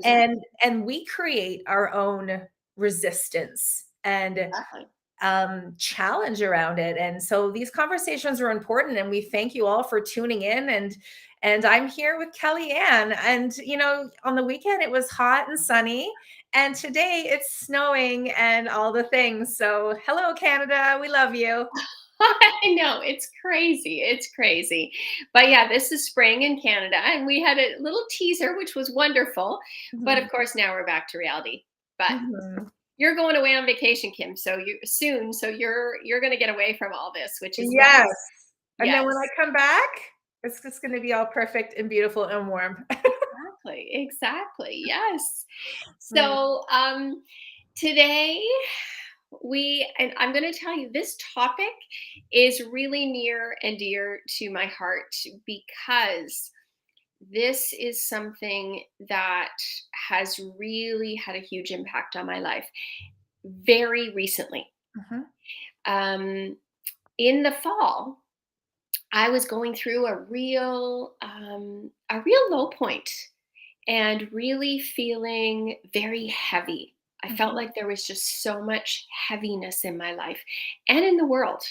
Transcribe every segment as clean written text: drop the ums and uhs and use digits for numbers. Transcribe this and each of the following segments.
And we create our own resistance and Exactly. challenge around it. And so these conversations are important, and we thank you all for tuning in. And I'm here with Kellyanne. And on the weekend it was hot and sunny, and today it's snowing and all the things. So hello, Canada. We love you. I know, it's crazy. It's crazy. But yeah, this is spring in Canada, and we had a little teaser, which was wonderful. But Mhm. of course, now we're back to reality. But Mhm. you're going away on vacation, Kim. So you soon. So you're going to get away from all this, which is Yes. nice. And then when Yes, I come back, it's just going to be all perfect and beautiful and warm. exactly. Exactly. Yes. Mm. So today and I'm going to tell you, this topic is really near and dear to my heart because this is something that has really had a huge impact on my life very recently. Mhm. um, in the fall, I was going through a real low point, and really feeling very heavy. I felt Mhm. like there was just so much heaviness in my life and in the world.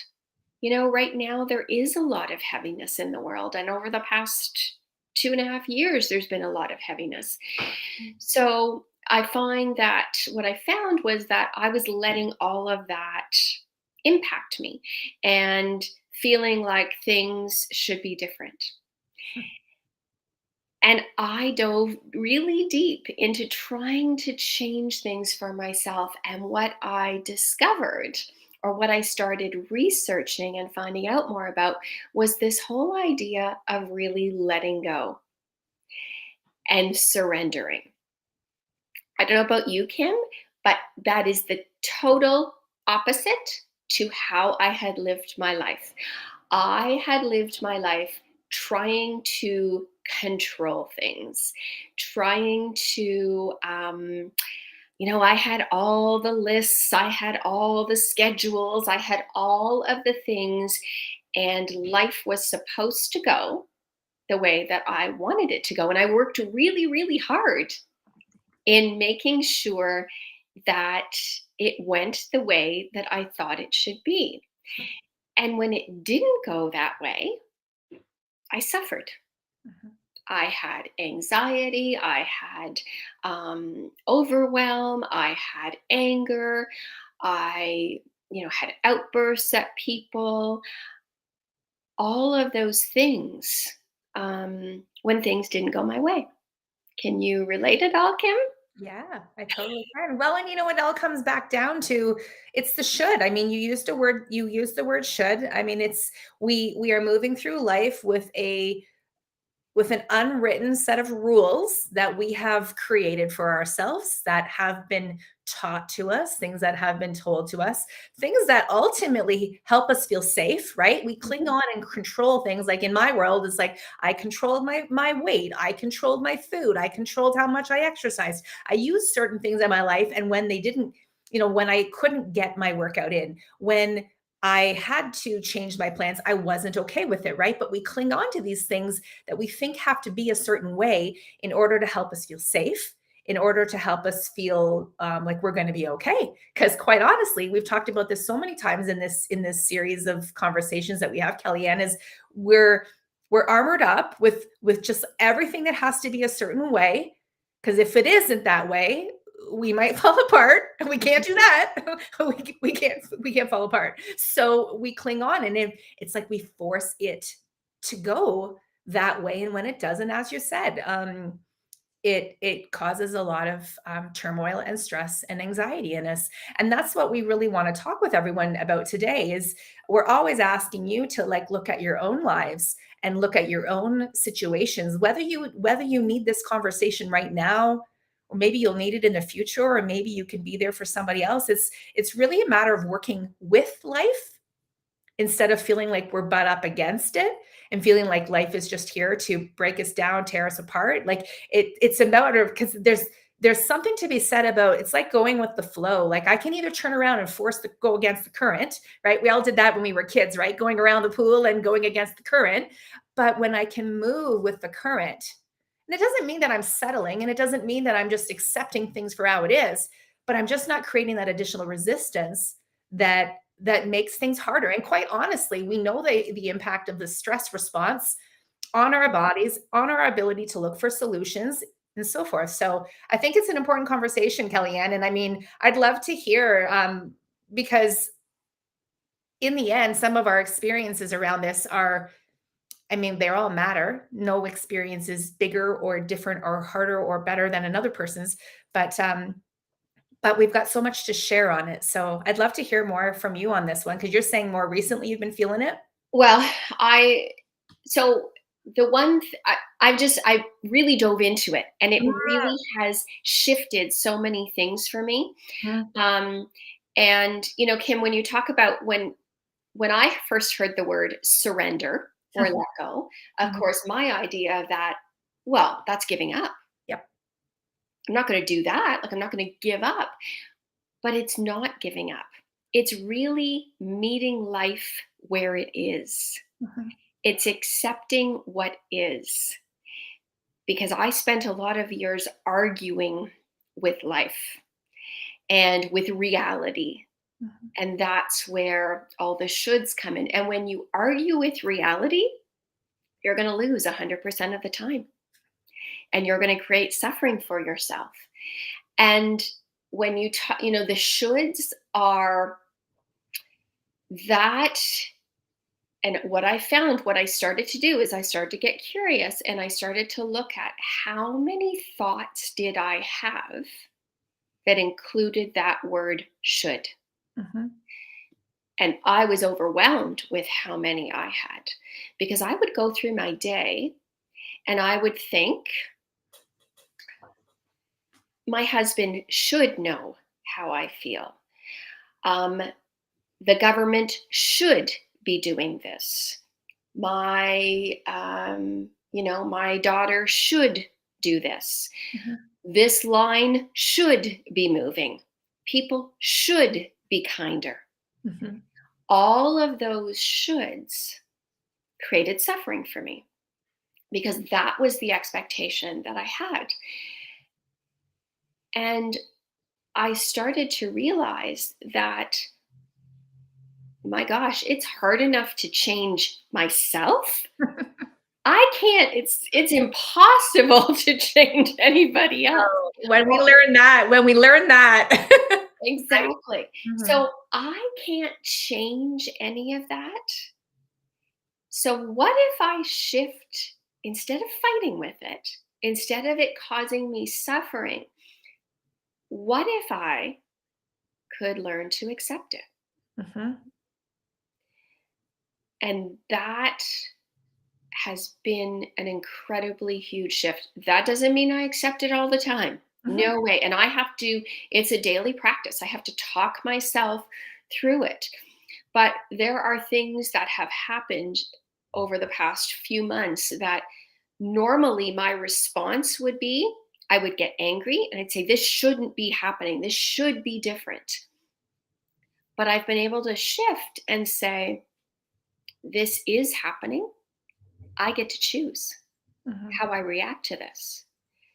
Right now there is a lot of heaviness in the world. And over the past 2.5 years, there's been a lot of heaviness. So I find that what I found was that I was letting all of that impact me and feeling like things should be different. And I dove really deep into trying to change things for myself. And what I discovered, or what I started researching and finding out more about, was this whole idea of really letting go and surrendering. I don't know about you, Kim, but that is the total opposite to how I had lived my life. I had lived my life trying to control things, trying to, I had all the lists, I had all the schedules, I had all of the things, and life was supposed to go the way that I wanted it to go. And I worked really, really hard in making sure that it went the way that I thought it should be. And when it didn't go that way, I suffered. Mhm. I had anxiety, I had overwhelm, I had anger, I, had outbursts at people, all of those things when things didn't go my way. Can you relate at all, Kim? Yeah, I totally can. Well, and you know what, it all comes back down to, it's the should. I mean, you used the word should. I mean, it's we are moving through life with an unwritten set of rules that we have created for ourselves, that have been taught to us, things that have been told to us, things that ultimately help us feel safe, right? We cling Mhm. on and control things. Like in my world, it's like I controlled my weight, I controlled my food, I controlled how much I exercised. I used certain things in my life, and when they didn't, when I couldn't get my workout in, when I had to change my plans, I wasn't okay with it, right? But we cling on to these things that we think have to be a certain way in order to help us feel safe, in order to help us feel like we're going to be okay. Because quite honestly, we've talked about this so many times in this series of conversations that we have, Kellyanne, is we're we're armored up with just everything that has to be a certain way. Because if it isn't that way, we might fall apart, and we can't do that. we can't fall apart. So we cling on, and it's like we force it to go that way. And when it doesn't, as you said, it causes a lot of turmoil and stress and anxiety in us. And that's what we really want to talk with everyone about today. Is we're always asking you to like look at your own lives and look at your own situations, whether you need this conversation right now, or maybe you'll need it in the future, or maybe you can be there for somebody else. It's really a matter of working with life instead of feeling like we're butt up against it, and feeling like life is just here to break us down, tear us apart. Like it's a matter of, because there's something to be said about, it's like going with the flow. Like I can either turn around and force to go against the current, right? We all did that when we were kids, right? Going around the pool and going against the current. But when I can move with the current, And it doesn't mean that I'm settling, and it doesn't mean that I'm just accepting things for how it is, but I'm just not creating that additional resistance that makes things harder. And quite honestly, we know the impact of the stress response on our bodies, on our ability to look for solutions, and so forth. So I think it's an important conversation, Kellyanne. And I mean, I'd love to hear because in the end, some of our experiences around this are, I mean, they all matter. No experience is bigger or different or harder or better than another person's, but we've got so much to share on it. So I'd love to hear more from you on this one because you're saying more recently you've been feeling it. Well, so the I really dove into it, and it really has shifted so many things for me. Mhm. Um, and Kim, when you talk about when I first heard the word surrender or let go, of Mhm. course, my idea of that, well, that's giving up. Yep. I'm not going to do that. Like, I'm not going to give up, but it's not giving up. It's really meeting life where it is. Mhm. It's accepting what is. Because I spent a lot of years arguing with life and with reality. Mhm. And that's where all the shoulds come in. And when you argue with reality, you're going to lose 100% of the time. And you're going to create suffering for yourself. And when the shoulds are that. And what I found, what I started to do is I started to get curious and I started to look at how many thoughts did I have that included that word should. Mhm. And I was overwhelmed with how many I had because I would go through my day and I would think, my husband should know how I feel. Um, the government should be doing this. My daughter should do this. Mhm. This line should be moving. People should be kinder. Mhm. All of those shoulds created suffering for me because that was the expectation that I had. And I started to realize that, my gosh, it's hard enough to change myself. I can't, it's impossible to change anybody else. When we learn that, right? Exactly. Mhm. So I can't change any of that. So what if I shift, instead of fighting with it, instead of it causing me suffering, what if I could learn to accept it? Mhm. And that has been an incredibly huge shift. That doesn't mean I accept it all the time. Mhm. No way. And it's a daily practice. I have to talk myself through it. But there are things that have happened over the past few months that normally my response would be, I would get angry and I'd say, this shouldn't be happening. This should be different. But I've been able to shift and say, this is happening. I get to choose Mhm. how I react to this.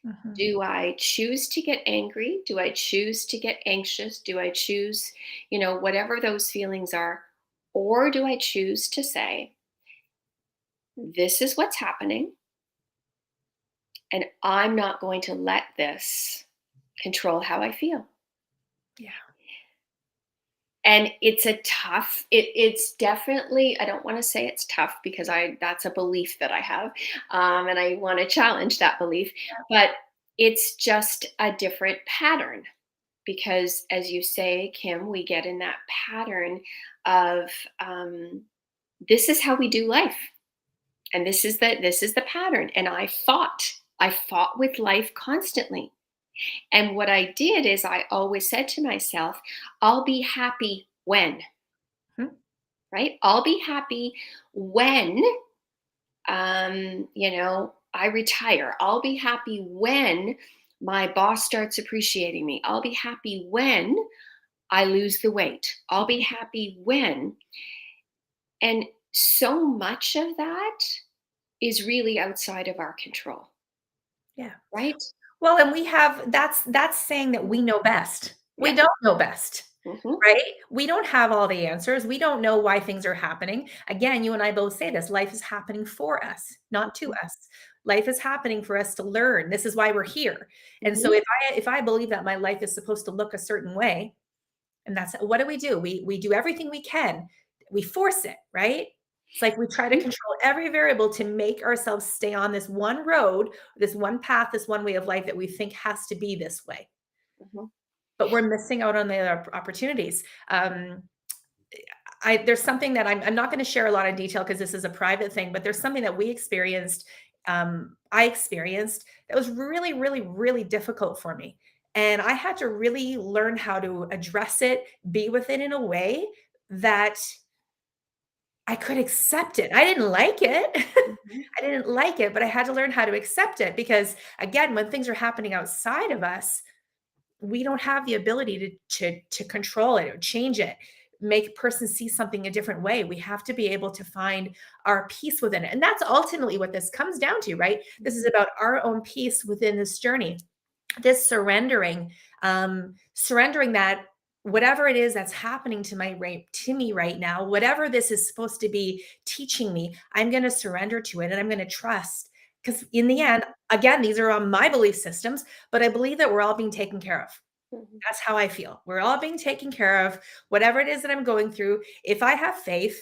Mhm. Do I choose to get angry? Do I choose to get anxious? Do I choose, whatever those feelings are? Or do I choose to say, this is what's happening, and I'm not going to let this control how I feel? Yeah. And it's definitely, I don't want to say it's tough because that's a belief that I have. And I want to challenge that belief, but it's just a different pattern because, as you say, Kim, we get in that pattern of, this is how we do life. And this is the pattern. And I fought with life constantly. And what I did is I always said to myself, I'll be happy when, Mhm. right? I'll be happy when, I retire. I'll be happy when my boss starts appreciating me. I'll be happy when I lose the weight. I'll be happy when. And so much of that is really outside of our control. Yeah. right? Well, and we have that's saying that we know best. We Yeah. don't know best, Hmm. right? We don't have all the answers. We don't know why things are happening. Again, you and I both say this, life is happening for us, not to us. Life is happening for us to learn. This is why we're here. And so Hmm. if I believe that my life is supposed to look a certain way, and that's what do? We do everything we can. We force it, right? It's like we try to control every variable to make ourselves stay on this one road, this one path, this one way of life that we think has to be this way. Hmm. But we're missing out on the other opportunities. There's something that I'm not going to share a lot of detail because this is a private thing, but there's something that we experienced. I experienced that was really, really, really difficult for me. And I had to really learn how to address it, be with it in a way that I could accept it. I didn't like it. Hmm. I didn't like it, but I had to learn how to accept it because, again, when things are happening outside of us, we don't have the ability to control it or change it, make a person see something a different way. We have to be able to find our peace within it. And that's ultimately what this comes down to, right? This is about our own peace within this journey, this surrendering that whatever it is that's happening to me right now, whatever this is supposed to be teaching me, I'm going to surrender to it and I'm going to trust, because in the end, again, these are on my belief systems, but I believe that we're all being taken care of. Hmm. That's how I feel. We're all being taken care of. Whatever it is that I'm going through, if I have faith,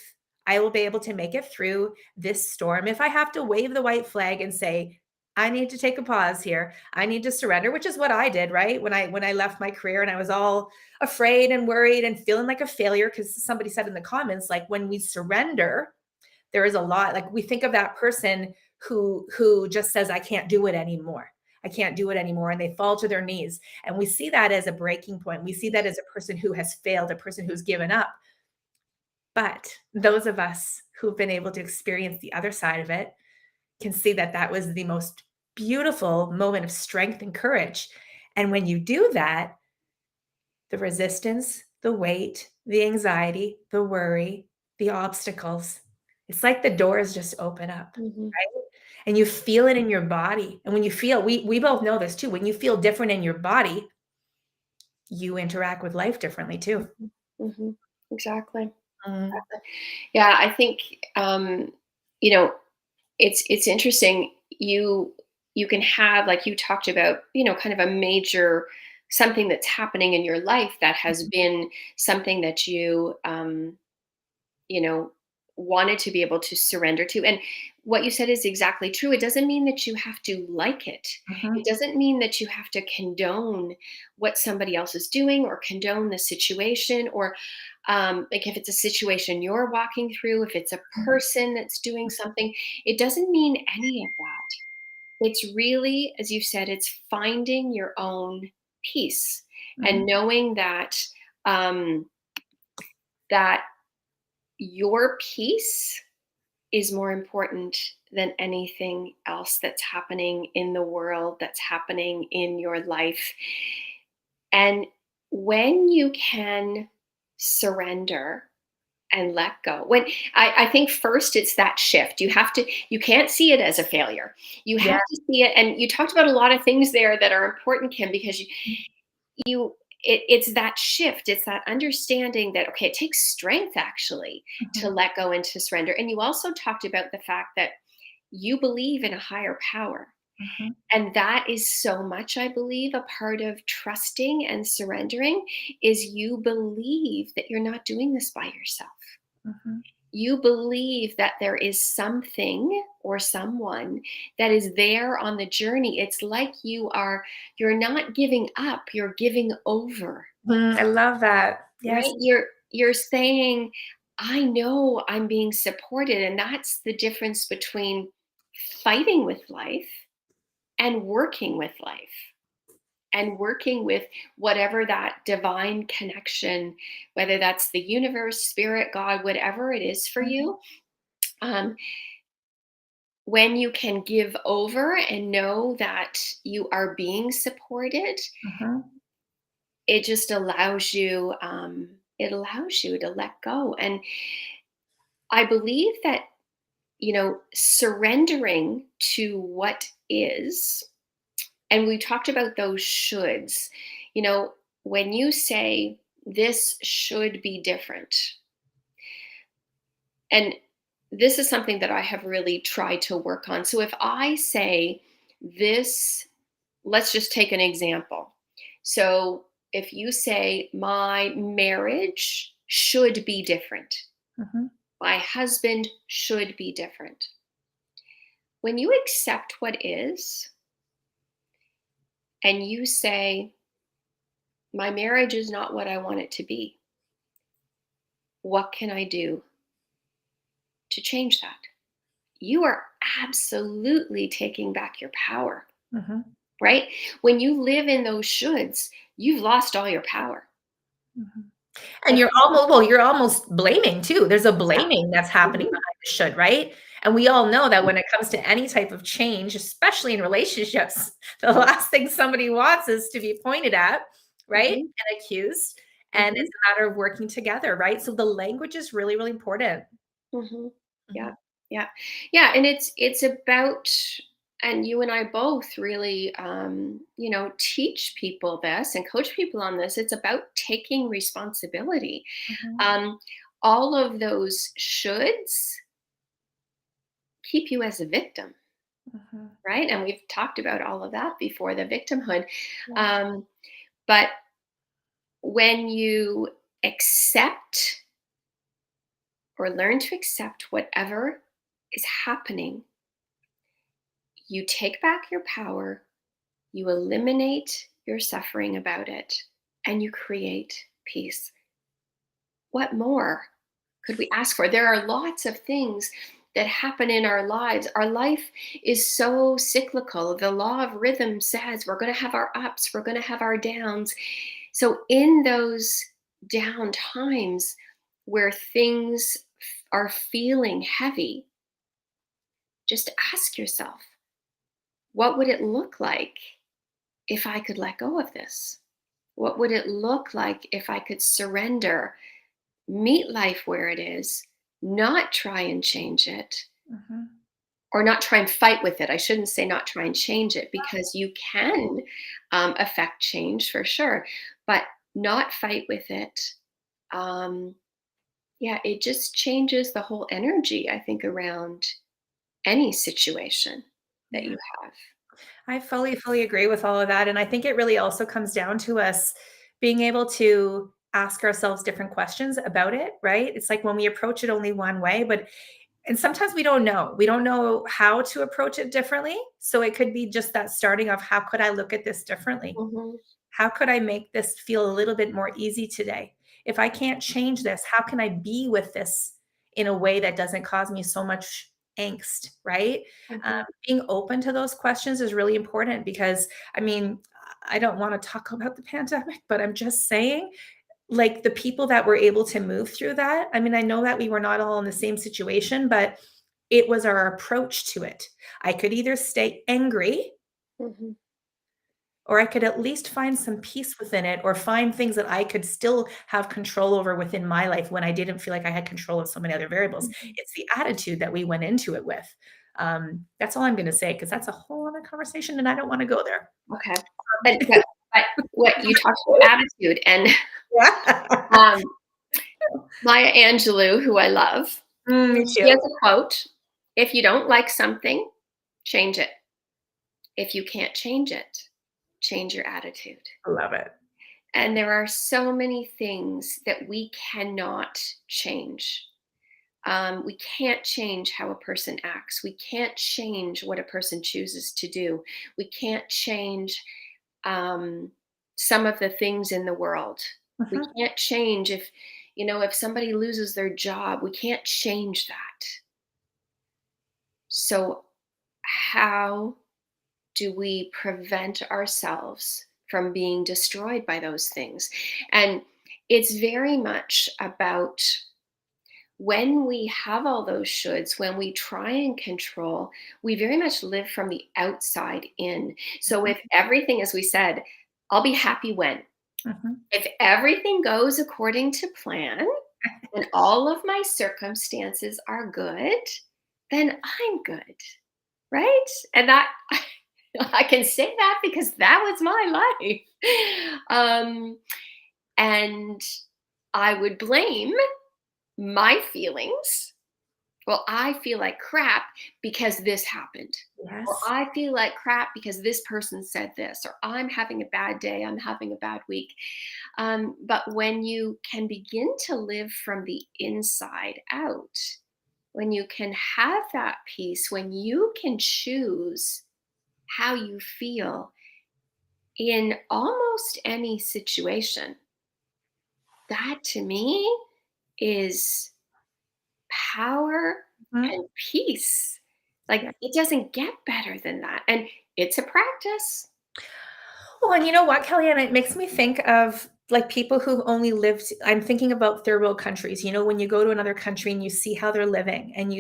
I will be able to make it through this storm. If I have to wave the white flag and say, I need to take a pause here. I need to surrender, which is what I did, right? When I left my career and I was all afraid and worried and feeling like a failure because somebody said in the comments, like, when we surrender, there is a lot, like, we think of that person who just says, I can't do it anymore. I can't do it anymore, and they fall to their knees, and we see that as a breaking point. We see that as a person who has failed, a person who's given up. But those of us who've been able to experience the other side of it can see that that was the most beautiful moment of strength and courage. And when you do that, the resistance, the weight, the anxiety, the worry, the obstacles, it's like the doors just open up, Hmm. right? And you feel it in your body. And when you feel, we both know this too, when you feel different in your body, you interact with life differently too. Hmm. Hmm. Exactly. Mm, Yeah, I think you know it's interesting. You can have, like you talked about, kind of a major something that's happening in your life that has been something that you know, wanted to be able to surrender to. And what you said is exactly true. It doesn't mean that you have to like it. It mhm, doesn't mean that you have to condone what somebody else is doing or condone the situation, or like if it's a situation you're walking through, if it's a mhm, person that's doing something, it doesn't mean any of that. It's really, as you said, it's finding your own peace mhm, and knowing um, that your peace is more important than anything else that's happening in the world, that's happening in your life. And when you can surrender and let go, I think first it's that shift. You can't see it as a failure. You yeah, have to see it. And you talked about a lot of things there that are important, Kim, because you it's that shift, it's that understanding that, okay, it takes strength actually to mhm, let go and to surrender. And you also talked about the fact that you believe in a higher power, mhm, and that is so much, I believe, a part of trusting and surrendering is you believe that you're not doing this by yourself. mhm, You believe that there is something or someone that is there on the journey. It's like you're not giving up, you're giving over, I love that. Yes. right? You're saying, I know I'm being supported. And that's the difference between fighting with life and working with life and working with whatever that divine connection, whether that's the universe, spirit, God, whatever it is for Mhm, you. Um, when you can give over and know that you are being supported, mhm, it just allows you, it allows you to let go. And I believe that, surrendering to what is And we talked about those shoulds. You know, when you say this should be different, and this is something that I have really tried to work on. So if I say this, let's just take an example. So if you say, my marriage should be different, Mhm. my husband should be different. When you accept what is and you say, my marriage is not what I want it to be, what can I do to change that? You are absolutely taking back your power, Mhm. right? When you live in those shoulds, you've lost all your power. Mhm. And But you're almost blaming too. There's a yeah, blaming that's happening mhm, behind the should, right? And we all know that when it comes to any type of change, especially in relationships, the last thing somebody wants is to be pointed at, right? mhm, And accused. And mhm, it's a matter of working together, right? So the language is really, really important. mhm. Yeah, Mhm. yeah, yeah. And it's about, and you and I both really, teach people this and coach people on this. It's about taking responsibility. Mhm. Um, all of those shoulds keep you as a victim, Mhm. right? And we've talked about all of that before, the victimhood. Yeah. Um, but when you accept or learn to accept whatever is happening, you take back your power, you eliminate your suffering about it, and you create peace. What more could we ask for? There are lots of things that happen in our lives. Our life is so cyclical. The law of rhythm says we're going to have our ups, we're going to have our downs. So, in those down times where things are feeling heavy, just ask yourself, what would it look like if I could let go of this? What would it look like if I could surrender, meet life where it is, not try and change it, Mhm. or not try and fight with it? I shouldn't say not try and change it, because you can affect change for sure, but not fight with it. Um, yeah, it just changes the whole energy, I think, around any situation that Yeah. you have. I fully, fully agree with all of that. And I think it really also comes down to us being able to ask ourselves different questions about it, right? It's like when we approach it only one way, but and sometimes we don't know. We don't know how to approach it differently. So it could be just that starting of how could I look at this differently? Mhm, How could I make this feel a little bit more easy today? If I can't change this, how can I be with this in a way that doesn't cause me so much angst, right? Um, mhm, being open to those questions is really important because, I mean, I don't want to talk about the pandemic, but I'm just saying, like the people that were able to move through that. I mean, I know that we were not all in the same situation, but it was our approach to it. I could either stay angry mhm, or I could at least find some peace within it or find things that I could still have control over within my life when I didn't feel like I had control of so many other variables. mhm. It's the attitude that we went into it with. That's all I'm going to say because that's a whole other conversation and I don't want to go there. Okay. But what you talked about attitude, and Yeah. um, Maya Angelou, who I love, Me she has too. a quote: "If you don't like something, change it. If you can't change it, change your attitude." Love it. And there are so many things that we cannot change. We can't change how a person acts. We can't change what a person chooses to do. We can't change um, some of the things in the world. We Mhm. can't change if somebody loses their job. We can't change that. So how do we prevent ourselves from being destroyed by those things? And it's very much about, when we have all those shoulds, when we try and control, we very much live from the outside in. So if everything, as we said, I'll be happy when, Mhm. if everything goes according to plan and all of my circumstances are good, then I'm good, right? And that I can say that because that was my life. Um, and I would blame my feelings. Well, I feel like crap because this happened. Or Yes. I feel like crap because this person said this. Or I'm having a bad day. I'm having a bad week. But when you can begin to live from the inside out, when you can have that peace, when you can choose how you feel in almost any situation, that to me is power Mhm. and peace. Like, Yeah. it doesn't get better than that. And it's a practice. Well, and you know what, Kellyanne? It makes me think of like people who only lived. I'm thinking about third world countries. You know, when you go to another country and you see how they're living, and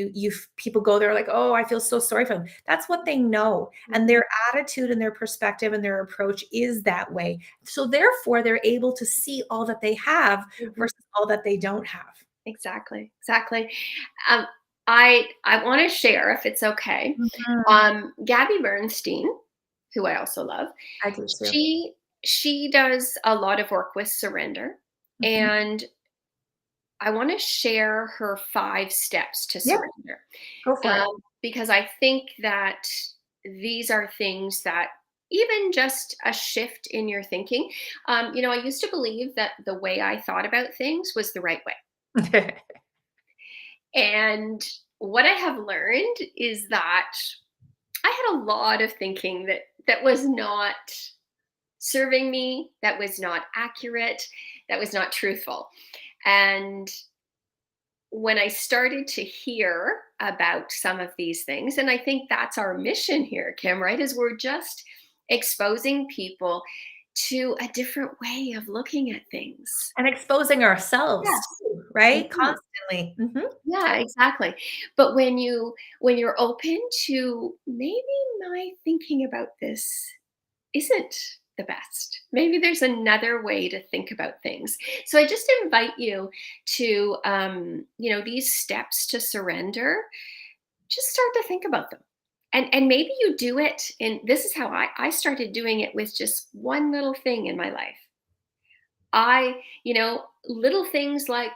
people go there like, oh, I feel so sorry for them. That's what they know, and Mhm, their attitude and their perspective and their approach is that way. So therefore, they're able to see all that they have mhm. versus all that they don't have. Exactly, exactly. Um, I want to share, if it's okay. Mhm. Gabby Bernstein, who I also love, I do too. she she does a lot of work with surrender, Mhm. and I want to share her 5 steps to Yeah, surrender, go for it. because I think that these are things that even just a shift in your thinking. I used to believe that the way I thought about things was the right way. And what I have learned is that I had a lot of thinking that was not serving me, that was not accurate, that was not truthful. And when I started to hear about some of these things, and I think that's our mission here, Kim, right? Is we're just exposing people to a different way of looking at things. And exposing ourselves Yes. too, right? Mhm. Constantly. Mhm. Yeah, exactly. But when you're open to, maybe my thinking about this isn't the best. Maybe there's another way to think about things. So I just invite you to, these steps to surrender. Just start to think about them, and maybe you do it. And this is how I started doing it with just one little thing in my life. Little things like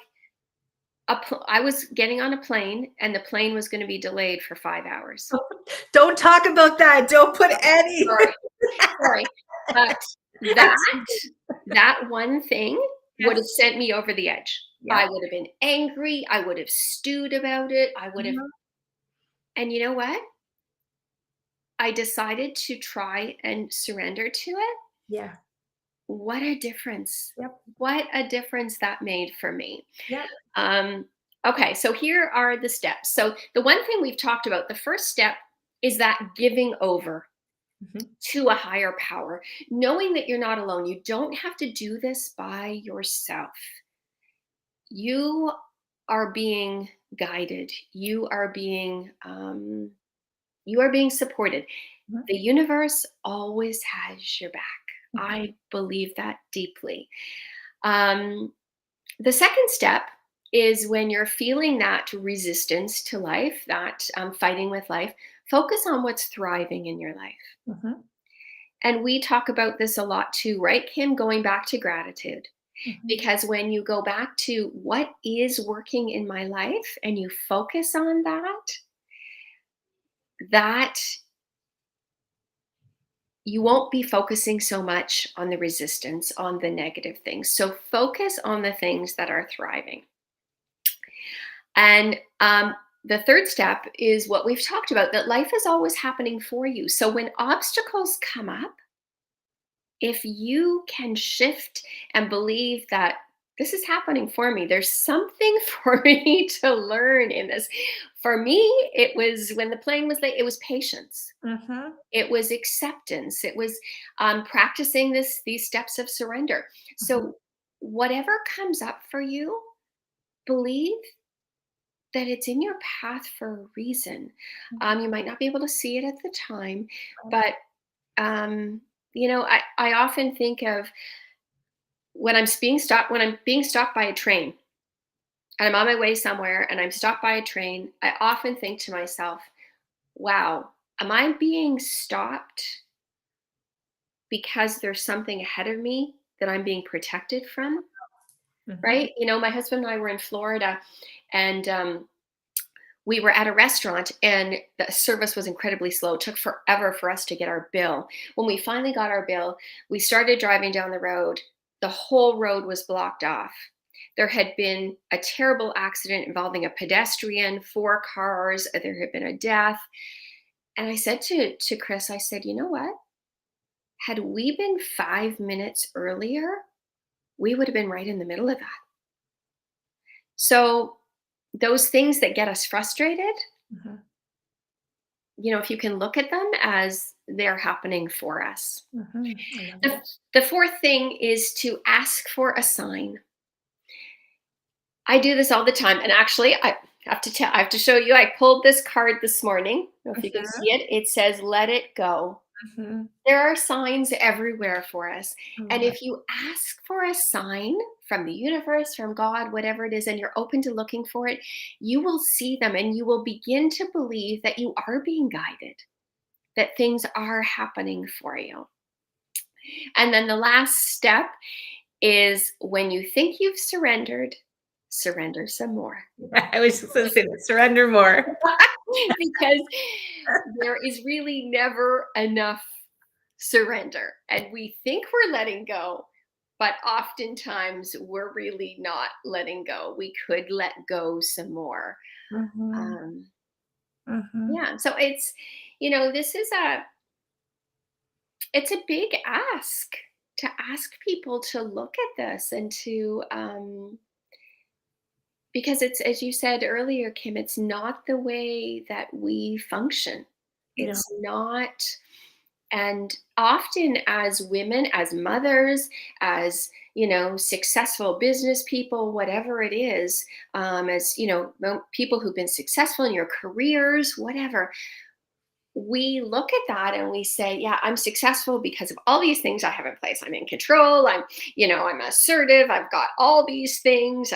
I was getting on a plane, and the plane was going to be delayed for 5 hours. Don't talk about that. Don't put any. Sorry, sorry, but that that one thing would have Yes. sent me over the edge. I Yep. would have been angry. I would have stewed about it. Mhm. And you know what? I decided to try and surrender to it. Yeah. What a difference! Yep. What a difference that made for me. Yep. Um, okay, so here are the steps. So the one thing we've talked about, the first step is that giving over Mhm. to a higher power, knowing that you're not alone. You don't have to do this by yourself. You are being guided. You are being supported. Mhm. The universe always has your back. Mhm. I believe that deeply. Um, the second step is when you're feeling that resistance to life, that fighting with life, focus on what's thriving in your life. Mhm. And we talk about this a lot too, right, Kim? Going back to gratitude. Mhm. Because when you go back to what is working in my life and you focus on that you won't be focusing so much on the resistance, on the negative things. So focus on the things that are thriving. And the third step is what we've talked about, that life is always happening for you. So when obstacles come up, if you can shift and believe that this is happening for me, there's something for me to learn in this. For me, it was, when the plane was late, it was patience. Mhm. It was acceptance. It was practicing these steps of surrender. Mhm. So whatever comes up for you, believe that it's in your path for a reason. Mhm. You might not be able to see it at the time, Right. but um, I often think of when I'm being stopped by a train, and I'm on my way somewhere and I'm stopped by a train. I often think to myself, wow, am I being stopped because there's something ahead of me that I'm being protected from, Mhm. right? My husband and I were in Florida, and we were at a restaurant, and the service was incredibly slow. It took forever for us to get our bill. When we finally got our bill, we started driving down the road. The whole road was blocked off. There had been a terrible accident involving a pedestrian, 4 cars. There had been a death. And I said to Chris, I said, you know what? Had we been 5 minutes earlier, we would have been right in the middle of that. So those things that get us frustrated, Mhm. if you can look at them as they're happening for us. Mhm. I love The, that. the fourth thing is to ask for a sign. I do this all the time. And actually, I have to show you. I pulled this card this morning. I don't know if you can Mhm. see it. It says, "Let it go." Mhm. There are signs everywhere for us. I And love it. if you ask for a sign from the universe, from God, whatever it is, and you're open to looking for it, you will see them and you will begin to believe that you are being guided, that things are happening for you. And then the last step is, when you think you've surrendered, surrender some more. I was just gonna say that. Surrender more. Because there is really never enough surrender. And we think we're letting go, but oftentimes we're really not letting go. We could let go some more. Mhm. Um, Mhm. yeah. So this is it's a big ask to ask people to look at this and to, because it's, as you said earlier, Kim, it's not the way that we function. No. It's not. And often, as women, as mothers, as successful business people, whatever it is, as people who've been successful in your careers, whatever, we look at that and we say, yeah, I'm successful because of all these things I have in place. I'm in control. I'm assertive. I've got all these things.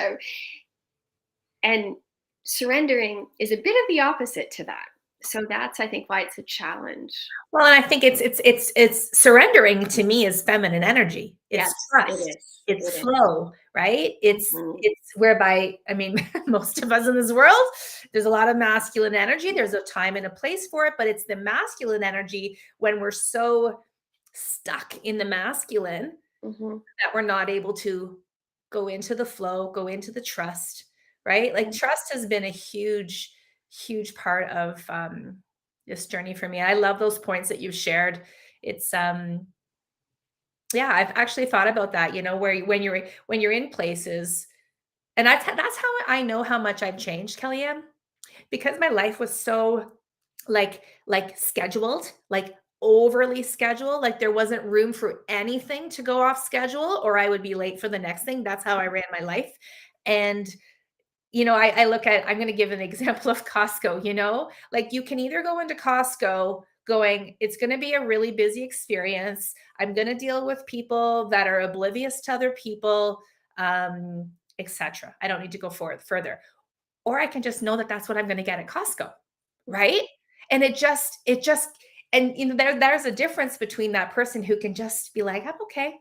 And surrendering is a bit of the opposite to that. So that's, I think, why it's a challenge. Well, and I think it's surrendering to me is feminine energy. It's Yes, it trust. is. It's It is. flow, right? It's Mhm. it's whereby, I mean, most of us in this world, there's a lot of masculine energy. There's a time and a place for it, but it's the masculine energy when we're so stuck in the masculine Mhm. that we're not able to go into the flow, go into the trust, right? Like Mm. trust has been a huge, huge part of this journey for me. I love those points that you've shared. It's yeah, I've actually thought about that, where when you're in places, and that's how I know how much I've changed, Kellyanne, because my life was so like scheduled, like overly scheduled, like there wasn't room for anything to go off schedule or I would be late for the next thing. That's how I ran my life. And I look at, I'm going to give an example of Costco, like you can either go into Costco going, it's going to be a really busy experience. I'm going to deal with people that are oblivious to other people, etc. I don't need to go forward further. Or I can just know that that's what I'm going to get at Costco, right? And it just and there's a difference between that person who can just be like, I'm okay.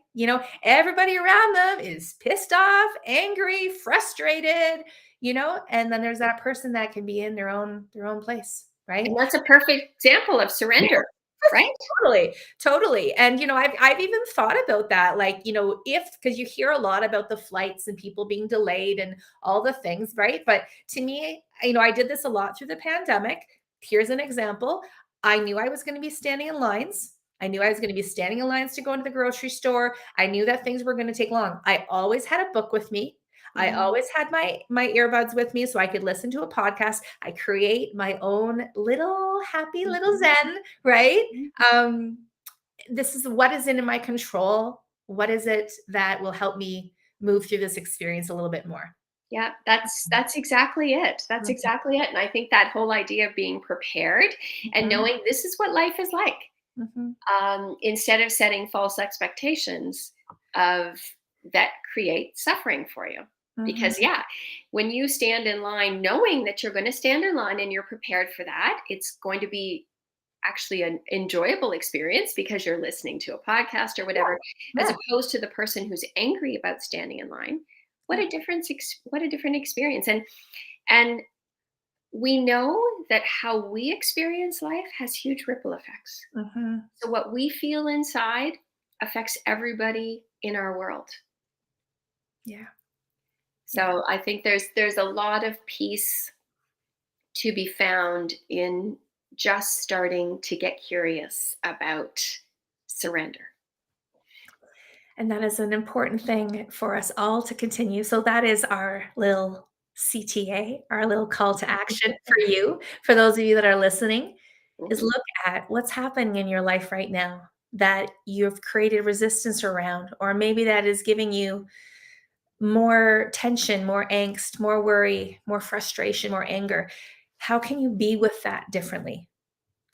Everybody around them is pissed off, angry, frustrated, and then there's that person that can be in their own place, right? And that's a perfect example of surrender, right? Totally, totally. And I've even thought about that, like, if because you hear a lot about the flights and people being delayed and all the things, right? But to me, I did this a lot through the pandemic. Here's an example. I knew I was going to be standing in lines. I knew I was going to be standing in lines to go into the grocery store. I knew that things were going to take long. I always had a book with me. I Mhm. always had my earbuds with me so I could listen to a podcast. I create my own little happy little Mhm. zen, right? Mhm. um this is what is in my control. What is it that will help me move through this experience a little bit more? Yeah, that's exactly it. That's Mhm, exactly it. And I think that whole idea of being prepared and mhm, knowing this is what life is like, mhm, instead of setting false expectations of that create suffering for you. mhm, Because yeah, when you stand in line knowing that you're going to stand in line and you're prepared for that, it's going to be actually an enjoyable experience because you're listening to a podcast or Yeah. whatever, as Yeah. opposed to the person who's angry about standing in line. What Yeah. a what a different experience. And we know that how we experience life has huge ripple effects. Mhm. So what we feel inside affects everybody in our world. Yeah. Yeah. So I think there's a lot of peace to be found in just starting to get curious about surrender. And that is an important thing for us all to continue. So that is our little CTA, our little call to action for you, for those of you that are listening, is Mhm. look at what's happening in your life right now that you've created resistance around, or maybe that is giving you more tension, more angst, more worry, more frustration, more anger. How can you be with that differently?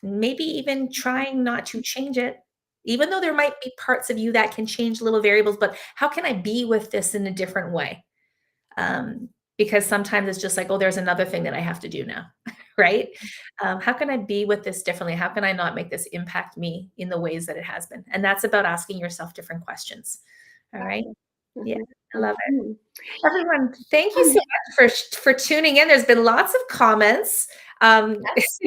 Maybe even trying not to change it, even though there might be parts of you that can change little variables, but how can I be with this in a different way? Um, because sometimes it's just like, oh, there's another thing that I have to do now, right? How can I be with this differently? How can I not make this impact me in the ways that it has been? And that's about asking yourself different questions. All right. Yeah, Mhm. I love it. Mhm. Everyone, thank you so much for tuning in. There's been lots of comments. Yes.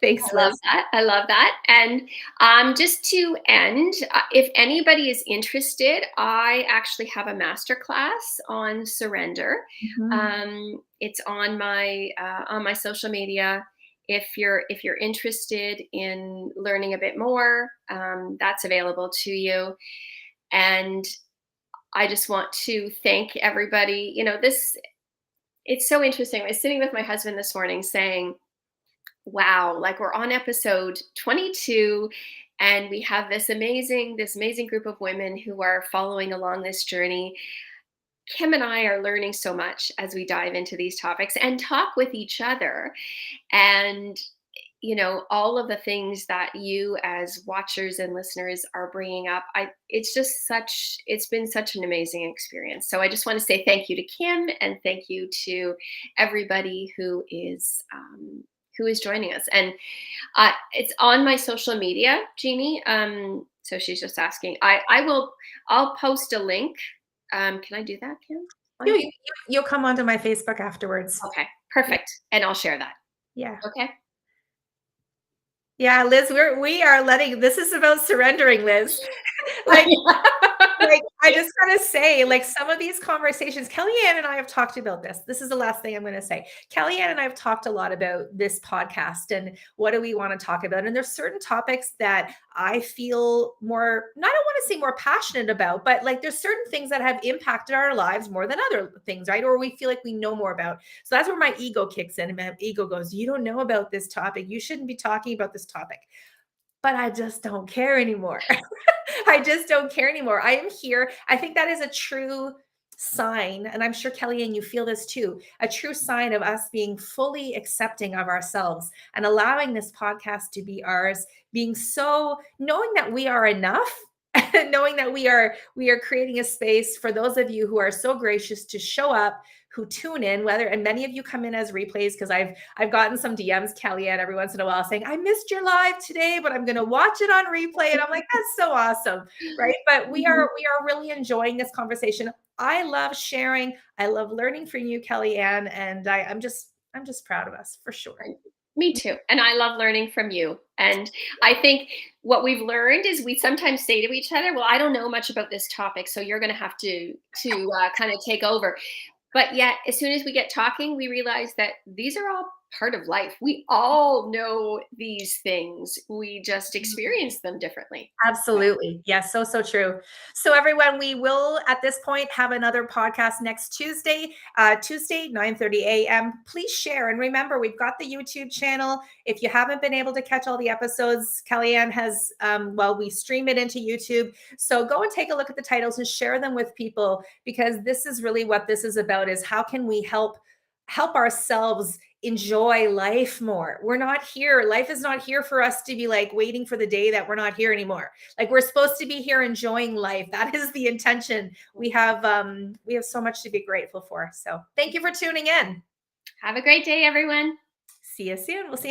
Thanks, I love Liz. that. I love that. And just to end, if anybody is interested, I actually have a masterclass on surrender. Mhm. It's on my social media. If you're interested in learning a bit more, that's available to you. And I just want to thank everybody. This it's so interesting. I was sitting with my husband this morning saying, wow, like we're on episode 22 and we have this amazing group of women who are following along this journey. Kim and I are learning so much as we dive into these topics and talk with each other. And all of the things that you as watchers and listeners are bringing up, it's been such an amazing experience. So I just want to say thank you to Kim and thank you to everybody who is joining us. And it's on my social media, Jeannie. So she's just asking. I'll post a link. Can I do that, Kim? You'll come onto my Facebook afterwards. Okay, Yeah. perfect. And I'll share that. Yeah. Okay. Yeah, Liz, we are letting this is about surrendering, Liz. Like I just gotta say, like, some of these conversations, Kellyanne and I have talked about this. This is the last thing I'm gonna say. Kellyanne and I have talked a lot about this podcast and what do we want to talk about. And there's certain topics that I feel more, I don't want to say more passionate about, but like there's certain things that have impacted our lives more than other things, right? Or we feel like we know more about. So that's where my ego kicks in. And my ego goes, you don't know about this topic. You shouldn't be talking about this topic. But I just don't care anymore. I just don't care anymore. I am here. I think that is a true sign, and I'm sure Kellyanne, you feel this too, a true sign of us being fully accepting of ourselves and allowing this podcast to be ours, being so knowing that we are enough. Knowing that we are creating a space for those of you who are so gracious to show up, who tune in, whether and many of you come in as replays because I've gotten some DMs, Kellyanne, every once in a while saying, I missed your live today, but I'm gonna watch it on replay. And I'm like, that's so awesome. Right. But we Mhm. are really enjoying this conversation. I love sharing, I love learning from you, Kellyanne, and I'm just proud of us for sure. Me too. And I love learning from you. And I think what we've learned is we sometimes say to each other, well, I don't know much about this topic, so you're going to have to kind of take over. But yet, as soon as we get talking, we realize that these are all part of life. We all know these things. We just experience them differently. Absolutely. Yes, so, so true. So everyone, we will at this point have another podcast next Tuesday, 9:30 a.m. Please share. And remember, we've got the YouTube channel. If you haven't been able to catch all the episodes, Kellyanne has, we stream it into YouTube. So go and take a look at the titles and share them with people, because this is really what this is about, is how can we help ourselves enjoy life more. We're not here. Life is not here for us to be like waiting for the day that we're not here anymore. Like, we're supposed to be here enjoying life. That is the intention. We have so much to be grateful for. So thank you for tuning in. Have a great day, everyone. See you soon. We'll see you next